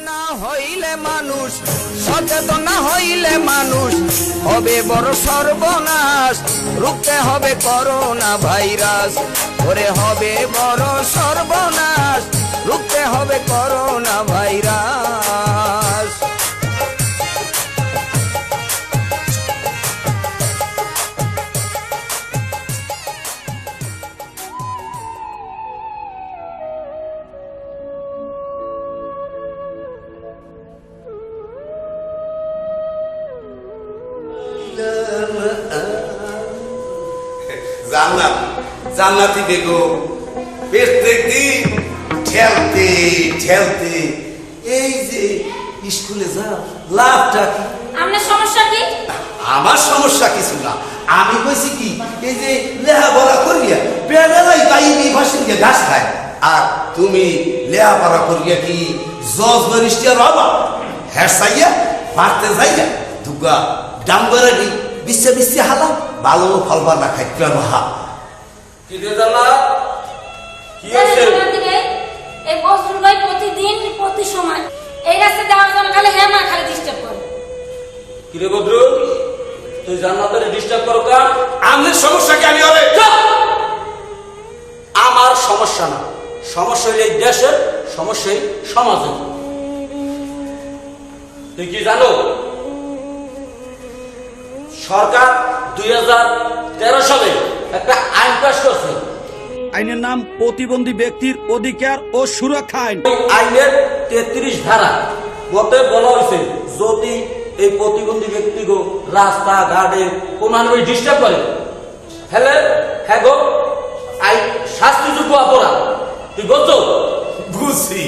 না হইলে মানুষ, সচেতন না হইলে মানুষ হবে বড় সর্বনাশ। রুখতে হবে করোনা ভাইরাস, ওরে হবে বড় সর্বনাশ। রুখতে হবে করোনা ভাইরাস। জান্নাত জান্নাতি বেগম প্রত্যেকদিন ঠেলতে ঠেলতে এই যে স্কুলে যা লাভটা কি? আপনার সমস্যা কি? আমার সমস্যা কিছু না, আমি কইছি কি এই যে লেহাপড়া করিয়া বেড়ালাই তাই ভাসি দিয়ে ঘাস খায়, আর তুমি লেহাপড়া করিয়া কি জজ ব্যারিস্টার হবা? হ্যাঁ চাইয়া পারতে যাইয়া দুগা ডাঙ্গরাডি বিশ্বে বিশ্বে হালা ভালো ফলবা না খাই কেন হা কি রে জান্নাত, কি হইছে? এই বছর ভাই প্রতিদিন প্রতি সময় এই রাস্তা যাওয়ার জন্য খালি হেমা খালি ডিস্টার্ব করে। কি রে বদ্রু, তুই জান্নাতের ডিস্টার্ব করো কা? আমাদের সমস্যা কি? আমি হবে আমার সমস্যা না, সমস্যা হইলে এই দেশের, সমস্যা এই সমাজের। তুই কি জানো সরকার 2013 সালে একটা আইন পাস করছে। আইনের নাম প্রতিবন্ধী ব্যক্তির অধিকার ও সুরক্ষা আইন। আইনের 33 ধারা মতে বলা হয়েছে যদি এই প্রতিবন্ধী ব্যক্তিগো রাস্তাঘাটে কোনো ডিস্টার্ব করে তাহলে হ্যাঁ গো আইন শাস্তিযোগ্য অপরাধ। তুই বলছো? বুঝছি।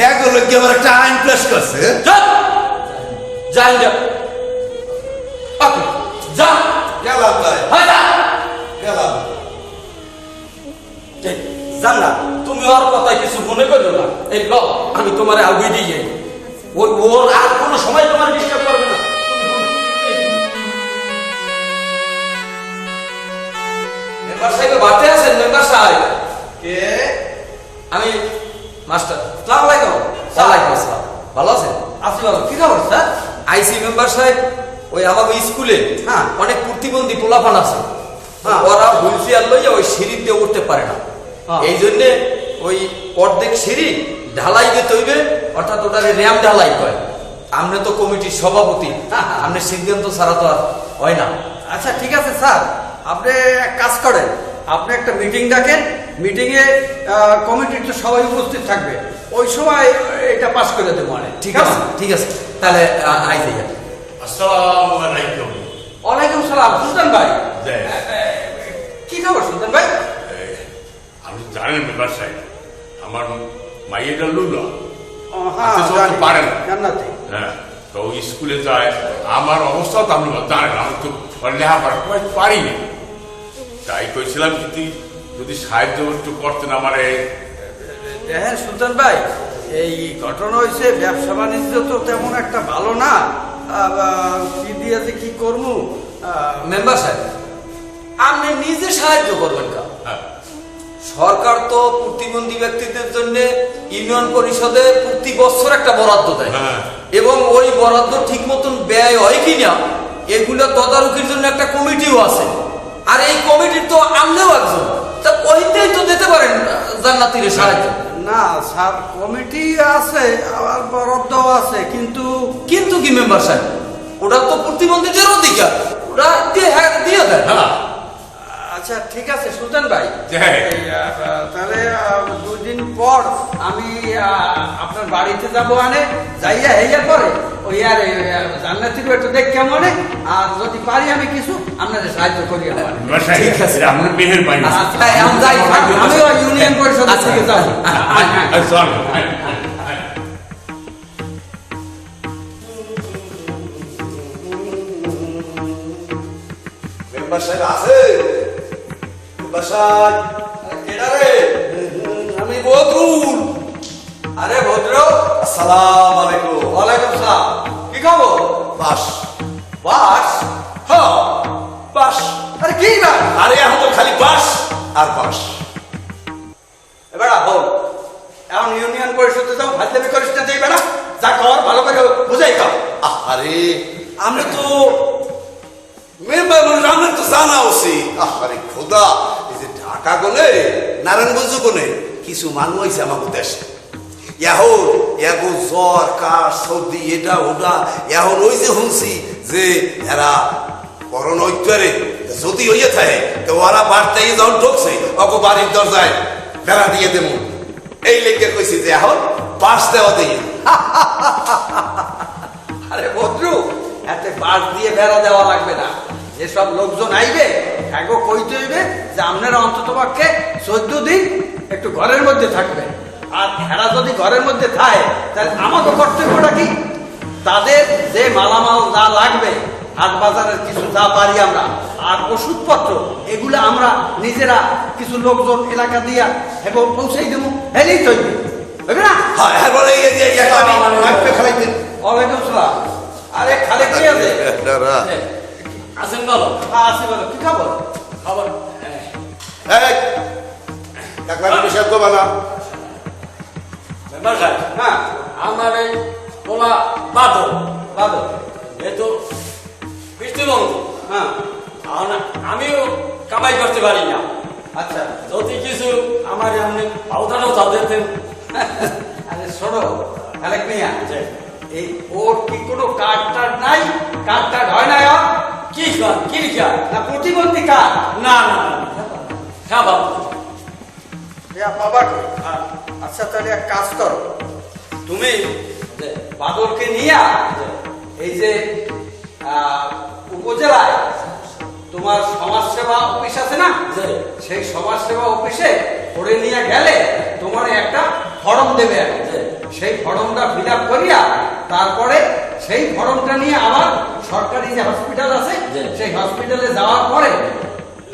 এগুলো কি আমার একটা আইন প্লাস করছে? যাই যা যা গেলাম তাই হয় যা গেলাম। জানলা তুমি ওর কথা কিছু মনে করো না। এই ল আমি তোমার আগুই দিয়ে ওই ওর আর কোনো সময় তোমার ডিস্টার্ব করবে না। মেম্বার সাহেব বাড়তে আছেন? মেম্বার সাহেব কে? আমি মাস্টার। সালাম আলাইকুম। ওয়ালাইকুম আসসালাম। ভালো আছেন? আছি বাবা, কি খবর স্যার? আইসি মেম্বার সাহেব ওই আমাদের স্কুলে হ্যাঁ অনেক প্রতিবন্ধী পোলাপান আছে, হ্যাঁ। ওরা হুইল চেয়ার লইয়া ওই সিঁড়িতে উঠতে পারে না। হ্যাঁ। এই জন্যে ওই অর্ধেক সিঁড়ি ঢালাই দিতে হইবে, অর্থাৎ ওটারে র্যাম ঢালাই কয়। আপনি তো কমিটির সভাপতি, আপনি সিদ্ধান্ত ছাড়া তো আর হয় না। আচ্ছা ঠিক আছে স্যার, আপনি এক কাজ করেন, আপনি একটা মিটিং ডাকেন, মিটিংয়ে কমিটির তো সবাই উপস্থিত থাকবে, ওই সময় এটা পাস করে দেবো। মানে ঠিক আছে, ঠিক আছে, তাহলে আই যাই। আসসালামু আলাইকুম। ওয়ালাইকুম সালাম। সুলতান ভাই, জি। কি খবর সুলতান ভাই? আপনি জানেন মেম্বার সাহেব, আমার মাইয়েটা লুলা হ্যাঁ আচ্ছা, জানি। পারেন। জান্নাতে। হ্যাঁ, তো ও স্কুলে যায়, আমার অবস্থাও তো আপনি জানেন, আমি তো লেখাপড়া পারি না। তাই কইছিলাম যদি সাহায্য একটু করতেন আমার। হ্যাঁ সুলতান ভাই, এই ঘটনা হয়েছে, ব্যবসা বাণিজ্য তো তেমন একটা ভালো না, কি দিয়ে যে কি করবো। মেম্বার সাহেব আপনি নিজে সাহায্য করবেন কা? হ্যাঁ। সরকার তো প্রতিবন্ধী ব্যক্তিদের জন্য ইউনিয়ন পরিষদে প্রতি বছর একটা বরাদ্দ দেয়, হ্যাঁ। এবং ওই বরাদ্দ ঠিক মতন ব্যয় হয় কিনা এগুলো তদারকির জন্য একটা কমিটিও আছে। আর এই কমিটির তো আমরাও একজন, তা ওইটাই তো দিতে পারেন জান্নাতির সাহায্য। না স্যার, কমিটি আছে আবার বরাদ্দ আছে, কিন্তু কিন্তু কি মেম্বার সাহেব, ওটা তো প্রতিবন্ধীদের অধিকার, ওটা দিয়ে দেয়। হ্যাঁ। আচ্ছা ঠিক আছে সুলতান ভাই, হ্যাঁ। তাহলে 2 দিন পর আমি আপনার বাড়িতে যাবো, আনে যাইয়া হেইয়া পরে ওই আর জান্নাতির একটু দেখ কেমন, আর যদি পারি আমি কিছু আপনাদের সাহায্য করি। মেম্বার সাহেব, ঠিক আছে। আপনার মেহেরবানি। আচ্ছা, এখন যাই, আমি ওই ইউনিয়ন পরিষদ থেকে যাবো। মেম্বার সাহেব আছে? মেম্বার সাহেব কেডা রে? আমি বদরুল। আরে ভদ্র। আসসালামু আলাইকুম। ওয়ালাইকুম সালাম। কি খবর? বাস বাস? হ্যাঁ বাস। আরে কি না? আরে এখন তো খালি বাস আর বাস। এবার বল, এখন ইউনিয়ন পরিষদে যাও ভাজলামি করিস না যাইবে না যা কর ভালো করে বুঝাই খাও আরে আমরা তো মেম্বার মানে আমার তো জানা উচিত। আরে খোদা, এই যে ঢাকা কোনে নারায়ণগঞ্জ কোনে কিছু মানুষ হয়েছে আমাকে দেশে, এখন এগো জ্বর কাশ সর্দি এটা ওটা, এখন ওই যে শুনছি যে এরা করোনা ঐক্যরে যদি হইয়ে থাকে তো ওরা বাড়তে যখন ঢুকছে অগো বাড়ির দরজায় বেড়া দিয়ে দেব, এই লেগে কইছি যে এখন পাশ দেওয়া দিয়ে। আরে ভদ্রু এতে বাস দিয়ে বেড়া দেওয়া লাগবে না, যেসব লোকজন আইবে এগো কইতে হইবে যে আপনারা অন্তত পক্ষে 14 দিন একটু ঘরের মধ্যে থাকবে। আর এরা যদি ঘরের মধ্যে থাকে তাহলে আমাকে কর্তব্যটা কি, তাদের যে মালামাল যা লাগবে হাট বাজারের কিছু যা পারি আমরা আর ওষুধপত্র এগুলো আমরা নিজেরা কিছু লোকজন এলাকা দিয়া এবং পৌঁছাই দেবো, হেলেই চলবে, হবে না? হ্যাঁ এরপরে এই যে খালাইতে ওয়ালাইকুম সালাম। আরে খালে কি আছে? আছেন বলো আসি বলো, কি খবর? খবর বিষয় করবা না। মেম্বার সাহেব, হ্যাঁ আমার এই পোলা বাদল বাদো, এই তো বৃষ্টিবন্ধু, হ্যাঁ আমিও কামাই করতে পারি না, আচ্ছা। যদি কিছু আমার এমনি আওতাটাও তাদেরতেন। আরে শোনো খালেক মিয়া, এই ওর কি কোনো কার্ড টার্ড নাই? কার্ড টার্ড হয় না ওর? কি কর কি লিখা? না প্রতিবন্ধী কার্ড? না না না, হ্যাঁ বাবু, বাবা আচ্ছা তাহলে এক কাজ করো, তুমি বাদলকে নিয়ে এই যে উপজেলায় তোমার সমাজসেবা অফিস আছে না, সেই সমাজসেবা অফিসে করে নিয়ে গেলে তোমার একটা ফর্ম দেবে, সেই ফর্মটা ফিল আপ করিয়া তারপরে সেই ফর্মটা নিয়ে আবার সরকারি যে হসপিটাল আছে সেই হসপিটালে যাওয়ার পরে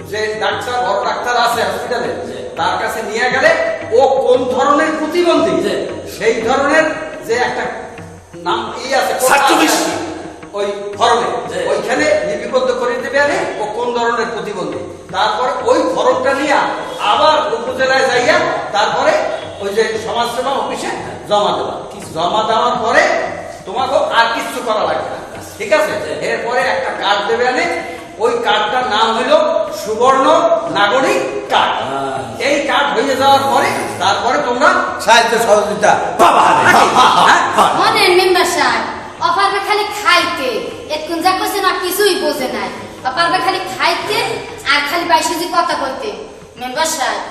যে ডাক্তার বড় ডাক্তার আছে হসপিটালে তার কাছে নিয়ে গেলে ও কোন ধরনের প্রতিবন্ধী সেই ধরনের যে একটা নাম আছে ওই ফর্মে, ওইখানে লিপিবদ্ধ করে দেবে আরে ও কোন ধরনের প্রতিবন্ধী, তারপরে ওই ফর্মটা নিয়ে আবার উপজেলায় যাইয়া তারপরে ওই যে সমাজসেবা অফিসে জমা দেওয়া, জমা দেওয়ার পরে তোমাকে আর কিছু করা লাগবে না, ঠিক আছে? এরপরে একটা কার্ড দেবে আনে, ওই কার্ডটার নাম হইল সুবর্ণ নাগরিক কার্ড। এই কার্ড হয়ে যাওয়ার পরে তারপরে তোমরা সাহায্য সহযোগিতা পাবা। মনে মেম্বার সাহেব অপারবে খালি খাইতে, এতক্ষণ যা কইছে না কিছুই বোঝে নাই, অপারবে খালি খাইতে আর খালি বাইশুজি কথা কইতে। মেম্বার সাহেব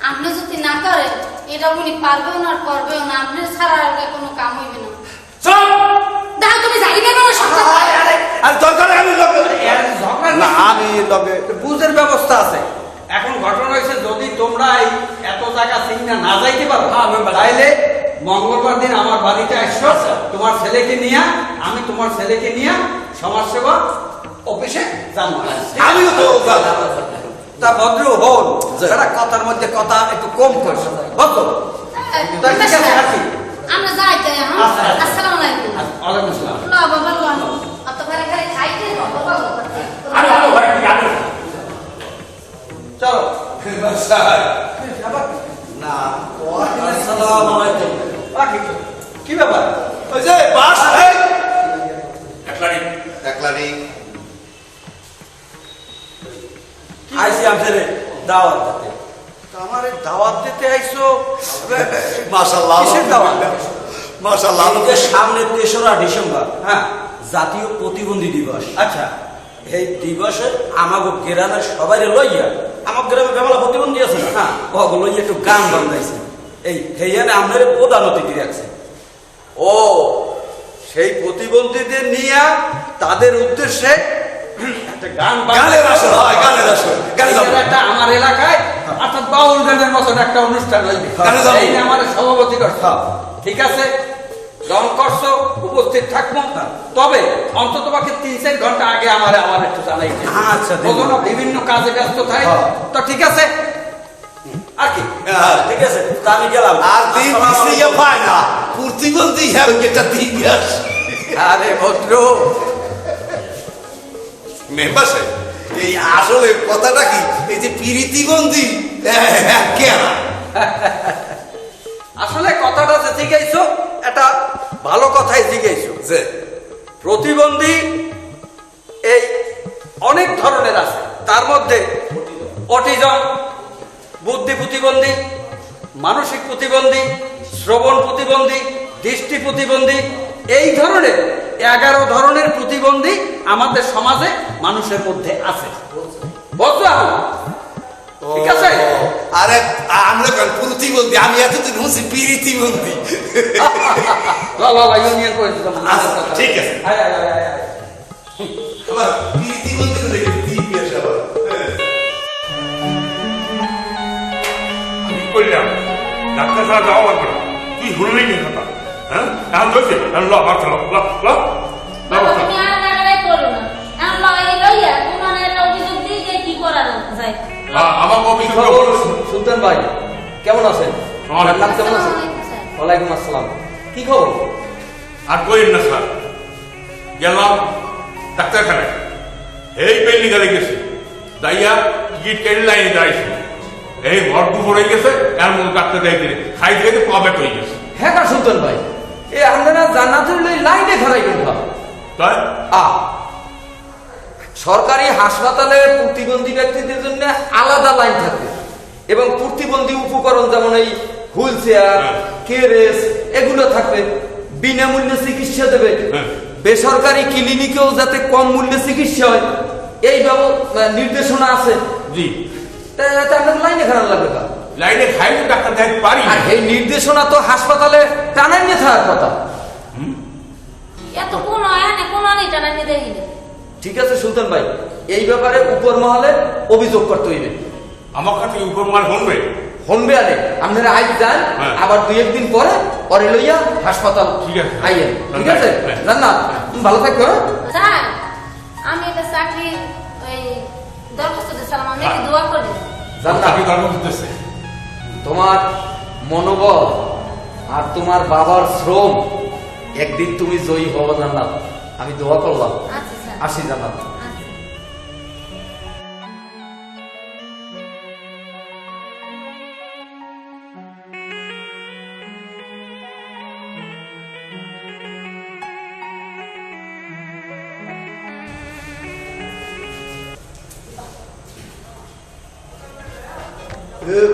আপনি যদি না করেন এটা উনি পারবেও না আর করবেও না, আপনার ছাড়া আর কোনো কাম হইবে না। দেখো তুমি জানি না আর দরকার আমি আমি লগে বুঝের ব্যবস্থা আছে। এখন ঘটনা হয়েছে যদি তোমরা এত জায়গা চিন্তা না যাইতে পারো তাইলে মঙ্গলবার দিন আমার বাড়িতে আসছো, তোমার ছেলেকে নিয়ে আমি তোমার ছেলেকে নিয়ে সমাজসেবা অফিসে যাবো। আমিও তো তা ভদ্র হন, যারা কথার মধ্যে কথা একটু কম করছো ভদ্র। আমরা যাই তাই। আসসালামু আলাইকুম। ওয়ালাইকুম আসসালাম। লা বাবা লা অত করে খালি খাইতে বাবা আরে আরে ভাই কি আরে চলো না আসসালামু আলাইকুম। কি ব্যাপার? ওই যে বাস একলারি আইসি আপনাদের দাওয়াত দিতে। আমার দাওয়াত দিতে আইছো? মাশাআল্লাহ কিসের দাওয়াত? মাশাআল্লাহ আমাদের সামনে 3রা ডিসেম্বর হ্যাঁ জাতীয় প্রতিবন্ধী দিবস। আচ্ছা এই দিবসে আমাগো গ্রামের সবাই লইয়া, আমার গ্রামে বেমালা প্রতিবন্ধী আছে না, হ্যাঁ ওগুলো লইয়া একটু গান বান্ধাইছে। এই হেয়ানে আমাদের প্রধান অতিথি রাখছে। ও সেই প্রতিবন্ধীদের নিয়ে তাদের উদ্দেশ্যে একটা গান গানের আসর হয়, গানের আসর গানে যাবো। একটা আমার এলাকায় অর্থাৎ বাউল গানের মতন একটা অনুষ্ঠান হইবে, গানে যাবো। এই নিয়ে আমার সভাপতি করছো, ঠিক আছে? যখন করছো উপস্থিত থাকবো, তবে অন্তত পক্ষে 3-4 ঘন্টা আগে আমার একটু জানাই। আচ্ছা, কখনো বিভিন্ন কাজে ব্যস্ত থাকে, তো ঠিক আছে আর কি? ঠিক আছে, তা আমি গেলাম। আর দিন পিছিয়ে পায় না, প্রতিবন্ধী এটা দিন আসে। আরে ভদ্র মেম্বার সাহেব, এই আসলে কথাটা কি, এই যে প্রীতিবন্ধী আসলে কথাটা যে জিজ্ঞাইছো এটা ভালো কথাই জিজ্ঞাইছো যে প্রতিবন্ধী এই অনেক ধরনের আছে, তার মধ্যে অটিজম, বুদ্ধি প্রতিবন্ধী, মানসিক প্রতিবন্ধী, শ্রবণ প্রতিবন্ধী, দৃষ্টি প্রতিবন্ধী, এই ধরনের 11 ধরনের প্রতিবন্ধী আমাদের সমাজে মানুষের মধ্যে আছে। বুঝলাম? ঠিক আছে। আরে আমরা কোন প্রতিবন্ধী, আমি এতদিন শুনছি প্রীতিবন্ধী। ইউনিয়ন করে দিতাম। আচ্ছা, ঠিক আছে। আয়, আয়, আয়, আয়, আয়। আবার প্রীতিবন্ধী দেখে দিবি আসে আবার। আমি করলাম ডাক্তার ছাড়া যাওয়া লাগবে না, তুই শুনলেই নি কথা। হ্যাঁ এখন ধরছে ল বাচ্চা ল ল ল বাবা তুমি আর নাগালে করো না এখন লইয়া কোনানের অভিযোগ দিয়ে যে কি করার যায় আমার কি অফিসে খবর সুলতান ভাই, কেমন আছেন? ওয়ালাইকুম নাম কেমন আছেন? ওয়ালাইকুম আসসালাম। কি খবর? আর কইেন না স্যার, গেলাম ডাক্তারখানায়, এই পেন নিকালে গেছি, যাইয়া টিকিট কেটে লাইনে দাঁড়াইছি, এই ঘর দুপুর হয়ে গেছে, এর মধ্যে ডাক্তার দেখে দিলে খাইতে খাইতে পা হয়ে গেছে। হ্যাঁ কা সুলতান ভাই, এ আপনারা জান্নাতুল লাইনে খারাই কিন্তু তাই সরকারি হাসপাতালে প্রতিবন্ধী ব্যক্তিদের জন্য আলাদা লাইন থাকে এবং প্রতিবন্ধী উপকরণ যেমন এই হুইল চেয়ার, কেরেস এগুলো থাকবে, বিনামূল্যে চিকিৎসা দেবে। বেসরকারি ক্লিনিকেও যাতে কম মূল্যে চিকিৎসা হয় এই নির্দেশনা আছে। জি, তাই আপনার লাইনে খারাপ লাগবে কা? লাইনে খাইতে ডাক্তার দেখাতে পারি না। আর এই নির্দেশনা তো হাসপাতালে টানাই নিয়ে থাকার কথা। এত কোন আয়নে কোন আনি টানা নিয়ে দেখি ঠিক আছে সুলতান ভাই, এই ব্যাপারে উপর মহলে অভিযোগ করতে হইবে। আমার কাছে উপরমান শুনবে শুনবে আরে আপনারা আজ যান, হ্যাঁ। আবার 2-1 দিন পরে ওরে লইয়া হাসপাতাল ঠিক আছে। আইয়েন। ঠিক আছে হ্যাঁ। জান্নাত, তুমি ভালো থাকো। হ্যাঁ? স্যার আমি এটা চাকরি ওই দরখাস্ত দিয়েছিলাম, আমি একটু দোয়া করি। জান্নাত, চাকরি কর্ম করতেছে। তোমার মনোবল আর তোমার বাবার শ্রম, একদিন তুমি জয়ী হবো জান্নাত, আমি দোয়া করলাম। আচ্ছা স্যার, আসি জান্নাত। আচ্ছা।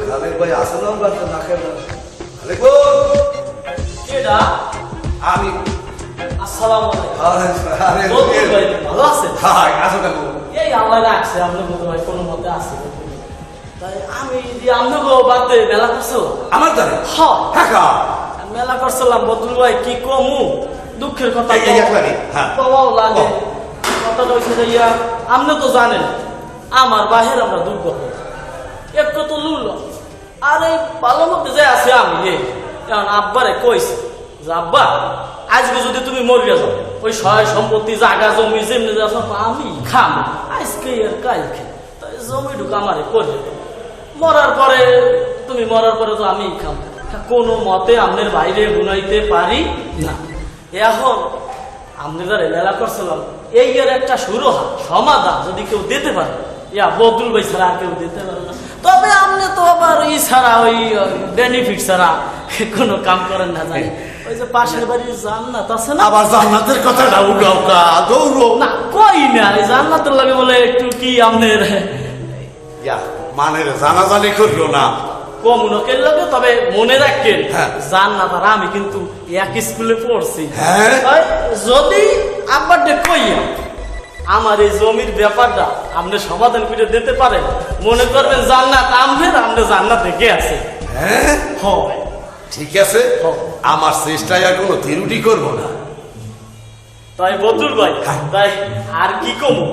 খালেক ভাই আসে না না খেয়ে খালেক কেডা? আমি আসসালামু আলাইকুম। আরে বন্ধু ভাই, ভালো আছেন? হাই আসো কেন এই আল্লাহ রাখছে, আপনি বন্ধু ভাই কোনো মতে আছে। তাই আমি যে আপনাকে বাদে মেলা করছো। আমার দ্বারে হ্যাঁ, হ্যাঁ মেলা করছিলাম বদুল ভাই, কি কমু দুঃখের কথা। এই একবারই, হ্যাঁ। বাবাও লাগে কথাটা হয়েছে যে ইয়া, আপনি তো জানেন আমার বাহির আমরা দুর্গত, একটু তো লুল আর এই ভালো মধ্যে যে আছে আমি এখন আব্বারে কইছি যে আব্বা আজকে যদি তুমি মরিয়া যাও, ওই সহায় সম্পত্তি জায়গা জমি যেমনি যাচ্ছ আমি খাম আজকে আর কালকে, তাই জমি ঢুকা আমারে করে মরার পরে, তুমি মরার পরে তো আমি খাম, কোনো মতে আমনের বাইরে গুনাইতে পারি না। এখন আপনি যারা মেলা করছিলাম এই এর একটা শুরু সমাধান যদি কেউ দিতে পারে, ইয়া বদুল ভাই ছাড়া আর কেউ দিতে পারে না। তবে আপনি তো আবার ই ছাড়া ওই বেনিফিট ছাড়া কোনো কাম করেন না, জানি ওই যে পাশের বাড়ির জান্নাত আছে না, আবার জান্নাতের কথাটা উগাওকা দৌড়ো না কই না এই জান্নাতের লাগে বলে একটু কি আপনার মানে জানাজানি করিও না। কমুনকের লাগে। তবে মনে রাখেন হ্যাঁ। জান্নাত আর আমি কিন্তু এক স্কুলে পড়ছি। হ্যাঁ। ওই যদি আব্বার কইয়া আমার এই জমির ব্যাপারটা আপনি সমাধান করে দিতে পারেন, মনে করবেন জান্নাত আমনের, আপনি জান্নাত দেখে আছে। হ্যাঁ হয় ঠিক আছে, আমার চেষ্টায় আর কোনো ত্রুটি করবো না। তাই বদুল ভাই, তাই আর কি কমু,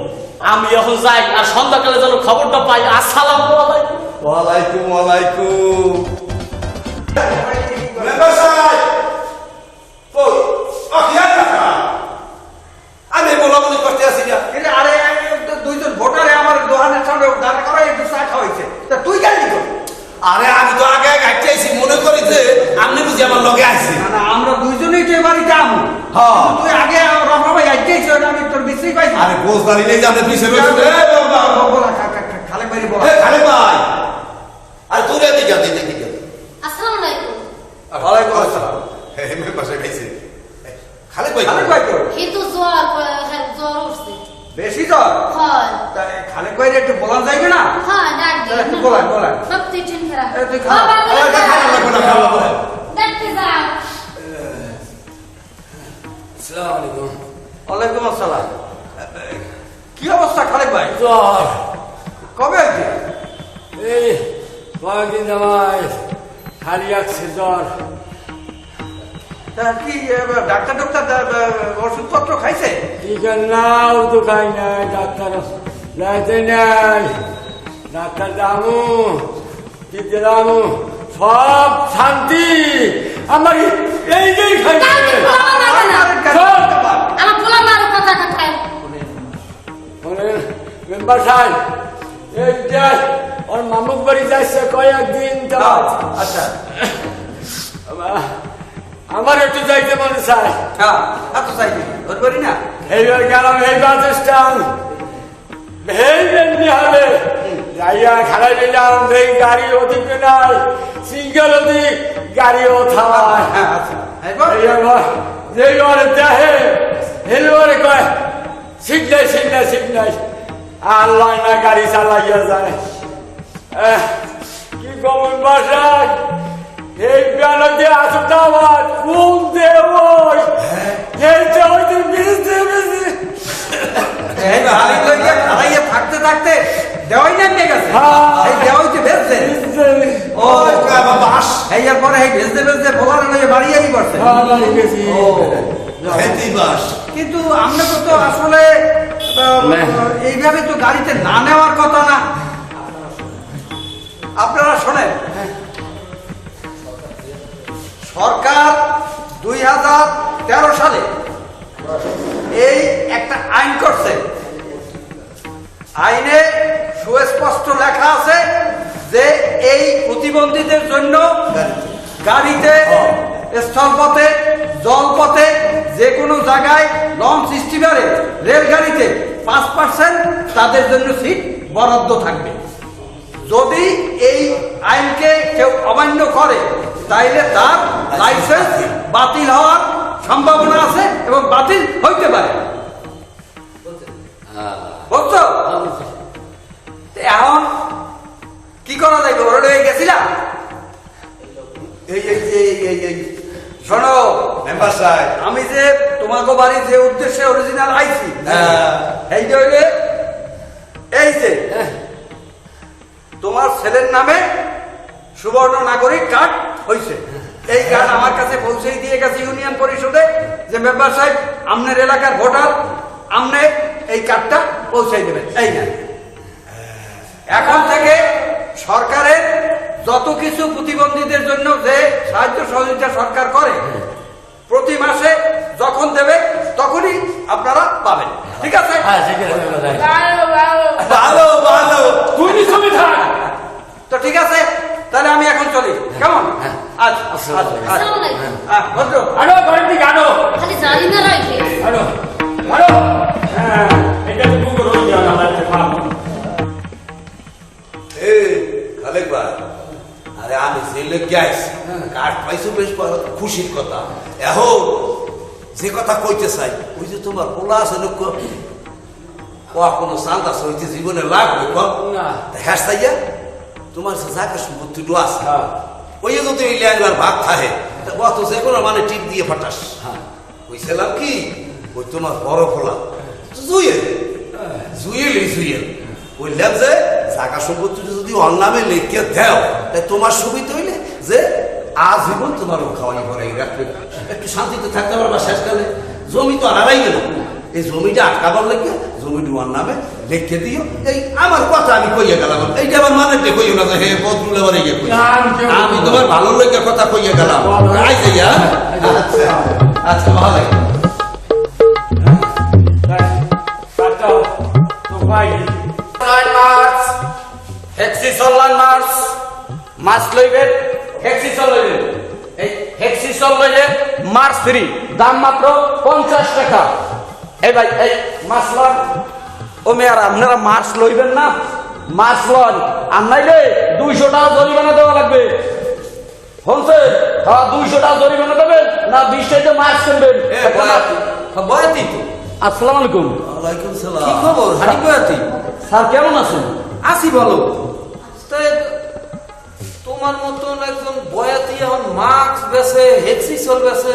আমি এখন যাই, আর সন্ধ্যাকালে যেন খবরটা পাই। আসসালামু আলাইকুম। ওয়ালাইকুম ওয়ালাইকুম। মেম্বার সাহেব, কই? ও কি আর রাখা? আমি বলাবলি করতে আসি না। কিন্তু আরে দুইজন ভোটারে আমার দোকানের সামনে দাঁড় করাই একটু চা খাওয়াইছে, তা তুই কেন নিত? আরে আমি তো আগে গাইতে আইছি, মনে করি যে আপনি বুঝি আমার লগে আইছি। না আমরা দুইজনেই তো এবারই যাবো। হ্যাঁ। তুই আগে রফা ভাই আইতেইছ, আমি তোর বিশ্রী পাইছি। আরে বোঝদারি নেই যে আপনি পিছিয়ে রয়েছেন। খালেক ভাই বল। খালে ভাই, আর তোর এদিকে এদিকে। আসসালামু আলাইকুম। ওয়ালাইকুম আসসালাম। মেম্বার সাহেব আইছে খালেক ভাই খালেক ভাই তো কিন্তু জ্বর জ্বর উঠছে বেশি জ্বর। হয় তা খালেক ভাই একটু বলা যাইবে না? হ্যাঁ ডাক দে একটু বলান বলান। সত্যি ঠিক খারাপ এই তুই খা। দেখতে যাও আসসালামু আলাইকুম ওয়ালাইকুম আসসালাম। কি অবস্থা খালেক ভাই? জ্বর কবে হয়েছে? এই কয়েকদিন আমার খালি আসছে জ্বর তা কি ডাক্তার ওষুধপত্র খাইছে? ঠিক নাও তো খাই নাই ডাক্তার যাইতে নাই ডাক্তার দামু কি দিলামু সব শান্তি আমার এই যে খাইছে আমার পোলা মারো কথা খায় মেম্বার সাহেব এই যে ওর মামুক বাড়ি যাচ্ছে কয়েকদিন আচ্ছা আমার একটু যাইতে মনে চায় হ্যাঁ এত চাইবি ওর করি না। এইবার গেলাম এই বাস স্ট্যান্ড এই এমনি হবে যাইয়া খারাই নিলাম এই গাড়ি ওদিক নাই সিঙ্গেল ওদিক গাড়িও থামায় হ্যাঁ আচ্ছা এবার যেই ওরে দেখে হেলে ওরে কয় সিট নাই আল্লাহ না গাড়ি চালাইয়া যায় কি গমন বাসায় এই বেলাতে আসতে আমার ঘুম দেব এইটা হয়তো বেশি এই ভালো লইয়া খাড়াইয়া থাকতে থাকতে দেওয়াই না নিয়ে গেছে। হ্যাঁ। এই দেওয়াই তো ভেজছে। ও বাস এই পরে এই ভেজতে ভেজতে বলার লইয়া বাড়িয়েই পড়ছে। ও হেঁটেই বাস কিন্তু আমরা তো আসলে এইভাবে তো গাড়িতে না নেওয়ার কথা না। আপনারা শোনেন সরকার 2013 সালে এই একটা আইন করছে। আইনে সুস্পষ্ট লেখা আছে যে এই প্রতিবন্ধীদের জন্য গাড়িতে স্থলপথে জলপথে যে কোনো জায়গায় লঞ্চ স্টিমারে রেলগাড়িতে 5% তাদের জন্য সিট বরাদ্দ থাকবে। যদি এই আইনকে কেউ অমান্য করে তাইলে তার লাইসেন্স বাতিল হওয়ার সম্ভাবনা আছে এবং বাতিল হইতে পারে। বুঝছো? এখন কি করা যায়? ওরা হয়ে গেছিলাম। এই শোনো মেম্বার সাহেব আমি যে তোমাকে বাড়ি যে উদ্দেশ্যে অরিজিনাল আইছি এই যে হইলে এই যে তোমার ছেলের নামে সুবর্ণ নাগরিক কার্ড হয়েছে। এই কার্ড আমার কাছে পৌঁছে দিয়ে গেছে ইউনিয়ন পরিষদে যে মেম্বার সাহেব আপনার এলাকার ভোটার আপনি এই কার্ডটা পৌঁছাই দেবেন। এই না এখন থেকে সরকারের যত কিছু প্রতিবন্ধীদের জন্য যে সাহায্য সহযোগিতা সরকার করে প্রতি মাসে যখন দেবে তখনই আপনারা পাবেন। ঠিক আছে? ভালো ভালো তুমি ছবি থাক তো ঠিক আছে, তাহলে আমি এখন চলি। কেমন? আচ্ছা আসসালামু আলাইকুম। ভদ্র আরো ঘরের দিকে আনো খালি জানি না রাখে আনো এটা তো গুগল হয়ে যাবে আমার খারাপ এই খালেক ভাই আরে আমি জেলে গ্যাস কাঠ পাইছো বেশ খুশির কথা। এখন যে কথা কইতে চাই ওই যে তোমার পোলা আছে লোক কোনো চান্দা সইতে জীবনে লাগবে না। হ্যাঁ তাইয়া তোমার সে জায়গা সম্পত্তিটু আছে ওই যদি ওই ল্যাংবার ভাগ থাকে অত যে কোনো মানে টিপ দিয়ে ফাটাস কইছিলাম কি ওই তোমার বড় ফোলা জুয়েল বললাম যে জায়গা সম্পত্তি যদি ওর নামে লিখে দেও তাই তোমার সুবিধা হইলে যে আজীবন তোমার খাওয়াই ভরাই রাখবে একটু শান্তিতে থাকতে পারবা শেষকালে। জমি তো হারাই গেল, এই জমিটা আটকাবার লেগে জমিটা ওর নামে লিখে দিও। এই আমার কথা আমি কইয়া গেলাম, এইটা আমার মানে কইও না যে হে বদরুল এবার এই কই আমি তোমার ভালো লেগে কথা কইয়া গেলাম। আই যাইয়া আচ্ছা আচ্ছা ভালো লাগে মাছ লইবেন হেক্সিসল লইবেন। এই হেক্সিসল লইলে মাছ ফ্রি, দাম মাত্র 50 টাকা। এই ভাই এই মাছ লন। ও মেয়ার আপনারা মাছ লইবেন না, মাছ লন আর নাইলে 200 টাকা জরিমানা দেওয়া লাগবে। শুনছে হ্যাঁ 200 টাকা জরিমানা দেবেন না 20 টাকা মাছ কিনবেন বয়াতি তো। আসসালামু আলাইকুম। ওয়ালাইকুম সালাম। কি খবর হানি বয়াতি? স্যার কেমন আছেন? আসি ভালো। তাই তোমার মতন একজন বয়াতি এখন মাস্ক বেছে হেক্সিসল বেছে।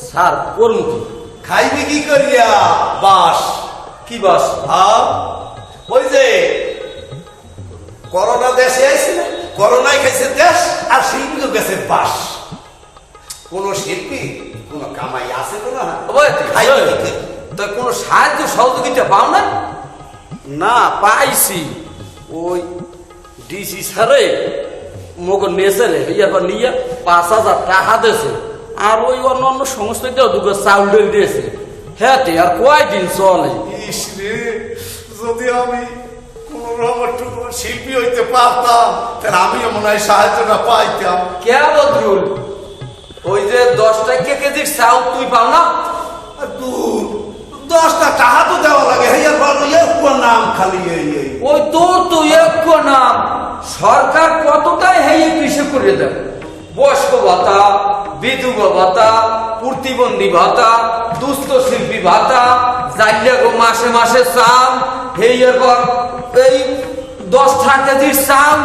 স্যার ওর মুখে খাইবে কি করিয়া? বাস। কি বাস? হ্যাঁ ওই যে করোনা দেশে আইছে না, করোনায় খাইছে দেশ আর শিল্পীও গেছে বাস। কোন শিল্পী কোন কামাই আছে কোন না? বয়াতি খাইবে কি করে? তা কোনো সাহায্য সহযোগিতা পাও না? না পাইছি ওই ডিসি স্যারে মগর নেছে এবার নিয়ে 5,000 টাকা দিয়েছে আর ওই অন্য সংস্থাকেও দুটো চাউল ডাল দিয়েছে। হ্যাঁ তে আর কয়দিন চলে? ইস রে, যদি আমি কোন শিল্পী হইতে পারতাম তাহলে আমিও মনে হয় সাহায্যটা পাইতাম। কে বদরুল, ওই যে 10 টাকা কেজির চাউল তুই পাও না? আর দূর 10টা টাকা তো দেওয়া লাগে। হেয়ার ভালো নাম খালি এই ওই তোর তো এক নাম সরকার কতটাই হেয়ে কৃষি করে দেবে। বয়স্ক ভাতা, বিধবা ভাতা, প্রতিবন্ধী ভাতা, দুস্থ শিল্পী ভাতা, জাইলে গো মাসে মাসে চাল, হেয়ার পর এই 10 টাকা কেজির চাল,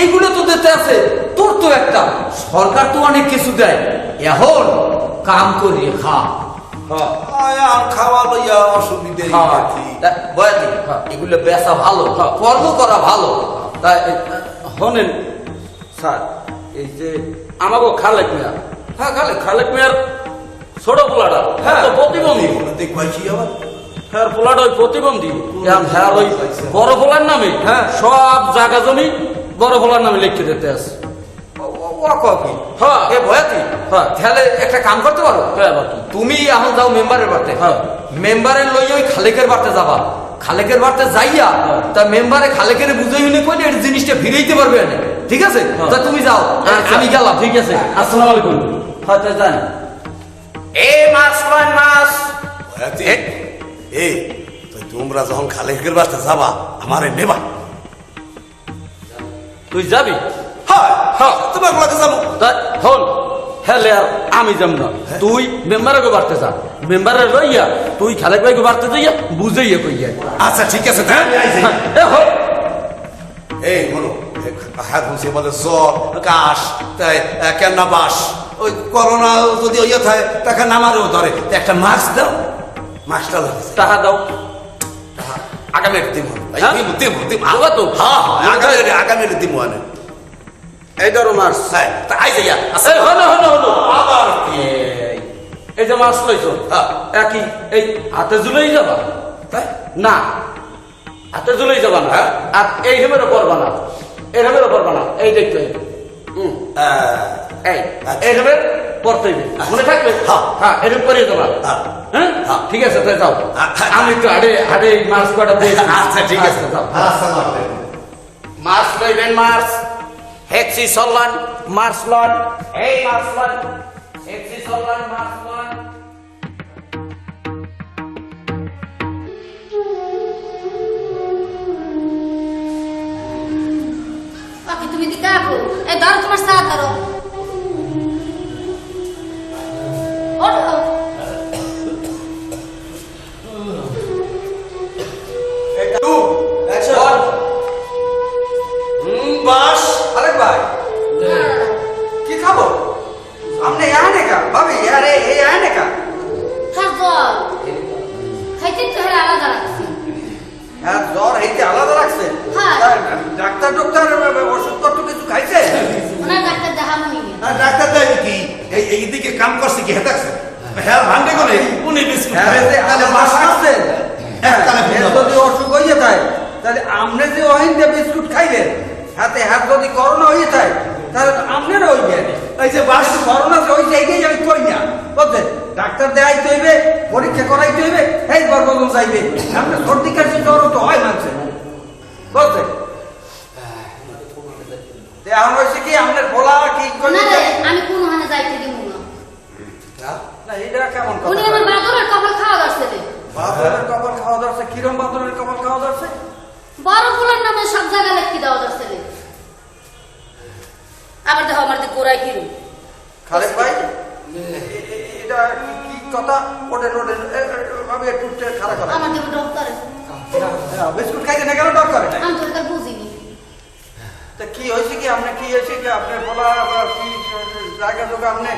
এইগুলো তো দিতে আছে। তোর তো একটা সরকার তো অনেক কিছু দেয়, এখন কাম করিয়ে খা। খাওয়া লইয়া অসুবিধে এগুলো বেচা ভালো, কর্ম করা ভালো। তাই শোনেন স্যার, এই যে আমাকে খালেক মেয়ার, হ্যাঁ খালেক মেয়ার ছোট পোলাটা হ্যাঁ তো প্রতিবন্ধী। দেখবাইছি আবার হ্যাঁ পোলাটা ওই প্রতিবন্ধী। হ্যাঁ ওই বড় পোলার নামে হ্যাঁ সব জায়গা জমি বড় পোলার নামে লিখতে দিতে আছে। হ্যাঁ এ ভয়াতি, হ্যাঁ তাহলে একটা কাম করতে পারো। হ্যাঁ বাকি তুমি এখন যাও মেম্বারের বাড়িতে, হ্যাঁ মেম্বারের লই ওই খালেকের বাড়িতে যাবা। খালেকের বাড়িতে যাইয়া তা মেম্বারে খালেকের বুঝাই হইলে কইলে এই জিনিসটা ফিরাইতে পারবে না। ঠিক আছে, তা তুমি যাও, আমি গেলাম। ঠিক আছে, আসসালামু আলাইকুম। হ্যাঁ যান। এ মাছ লয় মাছ। এই তোমরা যখন খালেকের বাসতে যাবা আমারে নেবা। তুই যাবি? হ্যাঁ হ্যাঁ তোমার লাগে যাবো। হল হেলে আর আমি যাব না। তুই মেম্বারকে বাড়তে যা, মেম্বারের লইয়া তুই খালেক ভাইকে বাড়তে যাইয়া বুঝাইয়া কইয়া। আচ্ছা ঠিক আছে। এই বলো হ্যাঁ বলছে বলে জ্বর কাশ তাই কেন না বাস ওই করোনা যদি ওই থাকে তাকে নামারেও ধরে একটা মাস্ক দাও। মাস্কটা লাগে টাকা দাও। আগামী দিন তো আগামী দিন মানে এই ধরো মাছ। হ্যাঁ তা আই যাইয়া হলো হলো হলো আবার এই যে মাছ লইছ একই এই হাতে ঝুলেই যাবা না, হাতে ঝুলেই যাবা না আর এই হেমেরও করবা না, এই হেমেরও করবা না। এই দেখতে এই হেমের করতে মনে থাকবে। হ্যাঁ এরকম করিয়ে দেবা। হ্যাঁ ঠিক আছে তাই যাও। আমি একটু হাটে মাছ কটা দিয়ে। আচ্ছা ঠিক আছে যাও। আসসালামু আলাইকুম। মাছ লইবেন মাছ হেক্সি সল্লান মাছ লন। এই মাছ লন হেক্সি সল্লান মাছ লন। বাকি তুমি দিকে আপু এই ধরো তোমার চা ধরো। ওঠো। বাস আরে ভাই কি খাবো? আপনি আনে কা ভাবি? আরে এই আনে কা হ্যাঁ জল খাইতে তো হেরা আলাদা রাখছি। হ্যাঁ জ্বর হইতে আলাদা রাখছে। হ্যাঁ। ডাক্তার ওষুধপত্র কিছু খাইছে? ওনার ডাক্তার দেখাবো নি। ডাক্তার দেবে কি এইদিকে কাম করছে কি হেতাকছে হ্যাঁ ভান্ডে করে উনি বিস্কুট তাহলে মাছ খাচ্ছেন। যদি অসুখ হয়ে যায় তাহলে আপনি যে অহিন্দে বিস্কুট খাইবেন হাতে হাত যদি করোনা হয়ে যায় তাহলে আপনারও হইবে। এই যে বাস করোনা হয়েছে এইটাই আমি কই না বুঝলেন। ডাক্তার দেখাইতে হইবে, পরীক্ষা করাইতে হইবে, এই বরবদল চাইবে। আপনার সর্দি কাশি জ্বর তো হয় মানছে বুঝলেন। এখন হয়েছে কি আপনার বলা কি না রে আমি কোন হানে যাইতে দিব না। না এটা কেমন উনি কথা? আমার বাদরের কপাল খাওয়া ধরছে রে। বাদরের কপাল খাওয়া ধরছে? কিরম বাদরের কপাল খাওয়া ধরছে? বড় ফুলের নামে সব জায়গায় লেখি দেওয়া ধরছে রে। আবার দেখো আমার দিকে গোড়ায় কিরু খালেক ভাই এটা কি কথা? ওঠেন ওঠেন, আমি একটু খারাপ করা আমার দেব ডক্টর বিস্কুট খাইতে না কেন ডক্টর নাই? আমি তো এটা বুঝিনি। তা কি হয়েছে কি আপনার, কি হয়েছে কি আপনার বলা কি জায়গা যোগা আপনি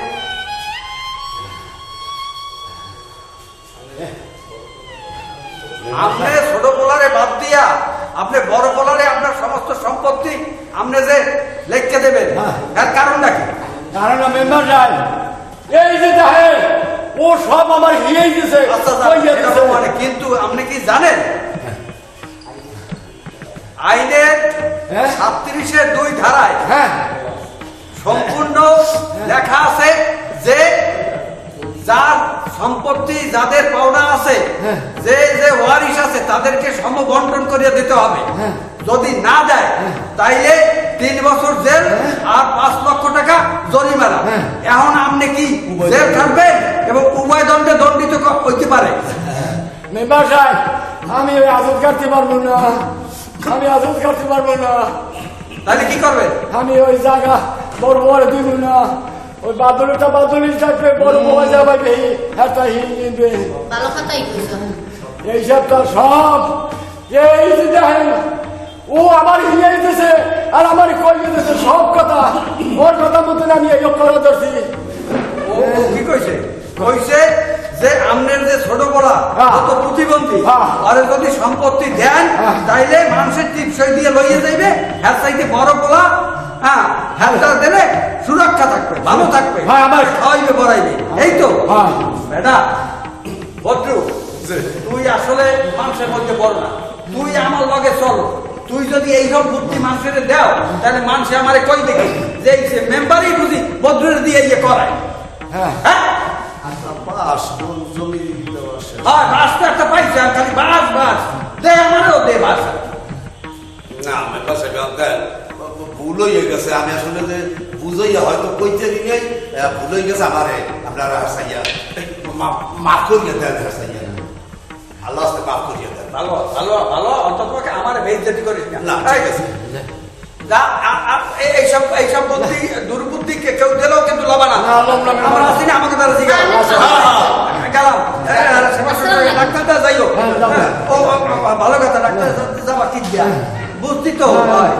আপনি ছোট পোলারে বাদ দিয়া আপনি বড় পোলারে আপনার সমস্ত সম্পত্তি আপনি যে লেখকে দেবেন এর কারণটা কি? কারণ মেম্বার সাহেব এই যে দেখেন ও সব আমার হিয়েই দিছে আচ্ছা কইয়ে দিছে। মানে কিন্তু আপনি কি জানেন আইনের হ্যাঁ? 37-2 ধারায় হ্যাঁ সম্পূর্ণ লেখা আছে যে যার সম্পত্তি যাদের পাওনা আছে যে যে ওয়ারিশ আছে তাদেরকে সমবন্টন করিয়ে দিতে হবে। যদি না দেয় তাইলে 3 বছর জেল আর 5 লক্ষ টাকা জরিমানা। এখন আপনি কি জেল খাটবেন এবং উভয় দণ্ডে দণ্ডিত হইতে পারে। মেম্বার সাহেব আমি ওই আজত কাটতে পারবো না, আমি আজত কাটতে পারবো না। তাহলে কি করবেন? আমি ওই জায়গা বড় বড় দিব না, ওই বাদলটা বাদলি থাকবে বড় বড় যাবে একটা হিনবে ভালো কথাই কইছো। এইসব তো সব এই যে দেখেন ও আমার হিয়ে দিতেছে আর আমার কই দিতেছে সব কথা ওর কথা মতন আমি এই করে ধরছি। ও কি কইছে? কইছে যে আমনের যে ছোট বড়া কত প্রতিবন্ধী আর যদি সম্পত্তি দেন তাইলে মানুষের টিপসই দিয়ে লইয়ে যাইবে, হ্যাঁ চাইতে বড় বলা হ্যাঁ হ্যাঁ দিলে সুরক্ষা থাকবে, ভালো থাকবে, আমার খাওয়াইবে পড়াইবে। এই তো হ্যাঁ বেটা ভদ্রু, তুই আসলে মানুষের মধ্যে বড় না, তুই আমার লগে চল। তুই যদি এইসব বুদ্ধি মানুষের দেও তাহলে মানুষ আমারে কই দেখি যে এই মেম্বারই বুঝি ভদ্রের দিয়ে ইয়ে করায়। হ্যাঁ হ্যাঁ বাস জমি দেওয়া শেষ। হ্যাঁ রাস্তা একটা পাইছে আর খালি বাস বাস দে, আমারও দে বাস। না মেম্বার সাহেব আঙ্কেল ভুল হয়ে গেছে। আমি আসলে যে বুঝাইয়া হয়তো কইতে নি নাই, ভুল হয়ে গেছে আমারে। আপনারা হাসাইয়া মাফ করিয়া দেন, হাসাইয়া আল্লাহ আস্তে মাফ করিয়া দেন। ভালো ভালো ভালো, অন্তত আমার বেইজ্জতি করিস না। না ঠিক আছে। যা এইসব এইসব বুদ্ধি দুর্বুদ্ধি কেউ দিলেও কিন্তু লাভা না। আমরা আসি না, আমাকে তারা জিজ্ঞাসা গেলাম ডাক্তারটা যাইও। ও ভালো কথা, ডাক্তার যাবা কি দিয়া বুদ্ধি তো হয়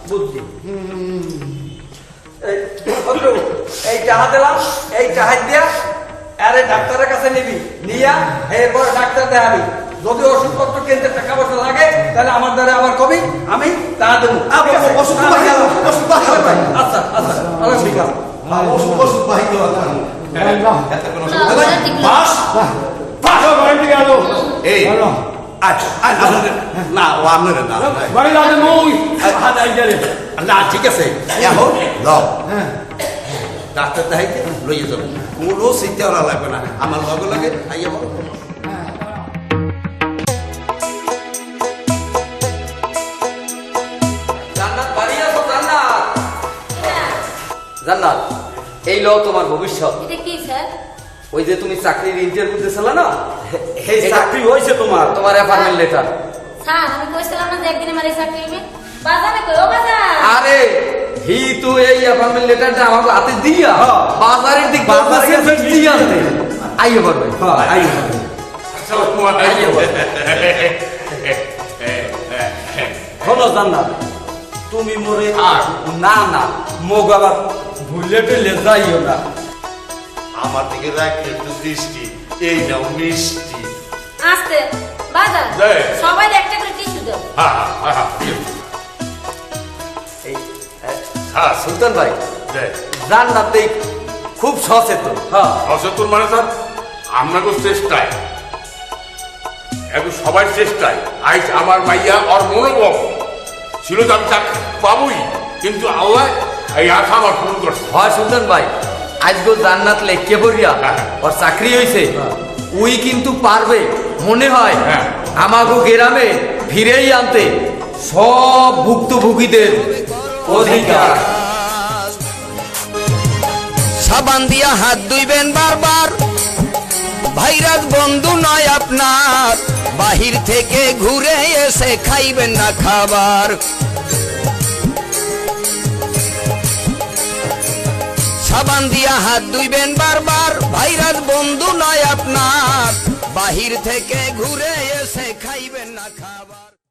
বুদ্ধি। এই টাহা দিলাম, এই টাহা দিয়া আরে ডাক্তারের কাছে নিবি, নিয়া এরপর ডাক্তার দেখাবি। যদি ওষুধপত্র কিনতে টাকা পয়সা লাগে তাহলে আমার দ্বারা আবার কবি, আমি তা দেবো। আচ্ছা আচ্ছা ভালো বিকাল। ওষুধ বাহিত এই আচ্ছা না ও আপনার না না ঠিক আছে। এখন ডাক্তার দেখাইতে লইয়ে যাবো, কোনো চিন্তা করা লাগবে না। আমার লগে লাগে আইয়া বলো। জান্নাত বাড়ি আছো? জান্নাত, জান্নাত এই লও তোমার ভবিষ্যৎ। এটা কি স্যার? ওই যে তুমি চাকরির ইন্টারভিউ দিছিলে না, এই চাকরি হয়েছে তোমার, তোমার অ্যাপয়েন্টমেন্ট লেটার। স্যার আমি কইছিলাম না যে একদিন আমার এই চাকরি হবে। বাজারে কই ও বাজার? আরে হি তো এই অ্যাপয়েন্টমেন্ট লেটারটা আমাকে হাতে দিয়া বাজারের দিক বাজারে দিয়ে আনতে আইয়ে পারবে। আইয়ে পারবে। শোনো জান্নাত, তুমি মোরে না না মোক আবার ভুলে টুলে যাইও না। আমার দিকে রাখলে একটু দৃষ্টি, এই নাও মিষ্টি। আস্তে বাজার দেয়। সবাই একটা করে টিস্যু দাও। এই সুলতান ভাই, দেয়। জান্নাত খুব সচেতন। অসচেতন মানে স্যার আপনাকে চেষ্টায় এখন সবার চেষ্টায় আইস আমার মাইয়া ওর মনোবল ছিল যে আমি চাকরি পাবোই, কিন্তু আল্লাহ এই আশা আমার পূরণ করছে। হয় সুলতান ভাই, আজকে জান্নাত লেখকে পড়িয়া ওর চাকরি হয়েছে, ওই কিন্তু পারবে মনে হয় আমাগো গ্রামে ফিরেই আনতে সব ভুক্তভোগীদের অধিকার। সাবান দিয়া হাত ধুইবেন বারবার, ভাইরাস বন্ধু নয় আপনার, বাহির থেকে ঘুরে এসে খাইবেন না খাবার। সাবান দিয়া হাত ধুইবেন বারবার, ভাইরাস বন্ধু নয় আপনার, বাহির থেকে ঘুরে এসে খাইবেন না খাবার।